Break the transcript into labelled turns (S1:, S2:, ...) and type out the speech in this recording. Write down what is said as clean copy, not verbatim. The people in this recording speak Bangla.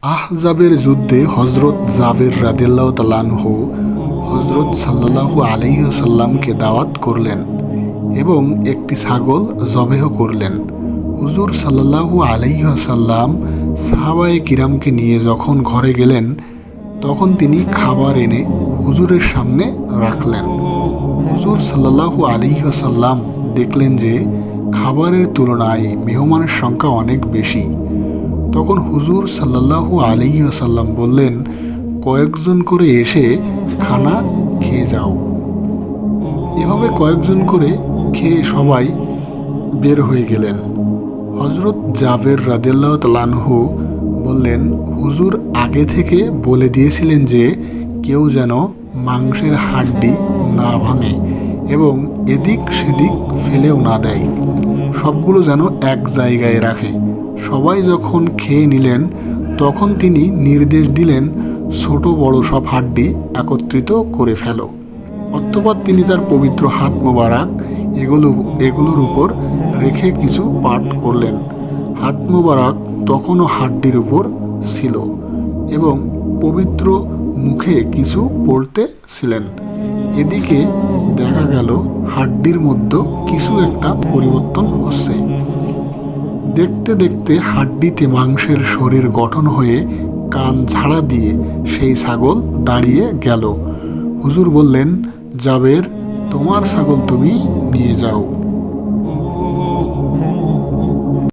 S1: আহজাবের যুদ্ধে হজরত জাবের রাদিয়াল্লাহু তাআলা আনহু হজরত সাল্লাল্লাহু আলাইহি ওয়াসাল্লামকে দাওয়াত করলেন এবং একটি ছাগল জবেহ করলেন। হুজুর সাল্লাল্লাহু আলাইহি ওয়াসাল্লাম সাহাবায়ে কিরামকে নিয়ে যখন ঘরে গেলেন, তখন তিনি খাবার এনে হুজুরের সামনে রাখলেন। হুজুর সাল্লাল্লাহু আলাইহি ওয়াসাল্লাম দেখলেন যে খাবারের তুলনায় মেহমানের সংখ্যা অনেক বেশি। তখন হুজুর সাল্লাল্লাহু আলাইহি ওয়াসাল্লাম বললেন, কয়েকজন করে এসে খানা খেয়ে যাও। এভাবে কয়েকজন করে খেয়ে সবাই বের হয়ে গেলেন। হজরত জাবের রাদিয়াল্লাহু তাআলা আনহু বললেন, হুজুর আগে থেকে বলে দিয়েছিলেন যে কেউ যেন মাংসের হাড্ডি না ভাঙে এবং এদিক সেদিক ফেলেও না দেয়, সবগুলো যেন এক জায়গায় রাখে। সবাই যখন খেয়ে নিলেন, তখন তিনি নির্দেশ দিলেন, ছোট বড় সব হাড্ডি একত্রিত করে ফেলো। অতঃপর তিনি তার পবিত্র হাত মোবারক এগুলোর উপর রেখে কিছু পাঠ করলেন। হাত মোবারক তখনও হাড্ডির উপর ছিল এবং পবিত্র মুখে কিছু পড়তেছিলেন। এদিকে দেখা গেল হাড্ডির মধ্যে কিছু একটা পরিবর্তন হচ্ছে। দেখতে দেখতে হাড্ডিতে মাংসের শরীর গঠন হয়ে কান ঝাড়া দিয়ে সেই ছাগল দাঁড়িয়ে গেল। হুজুর বললেন, জাবের, তোমার ছাগল তুমি নিয়ে যাও।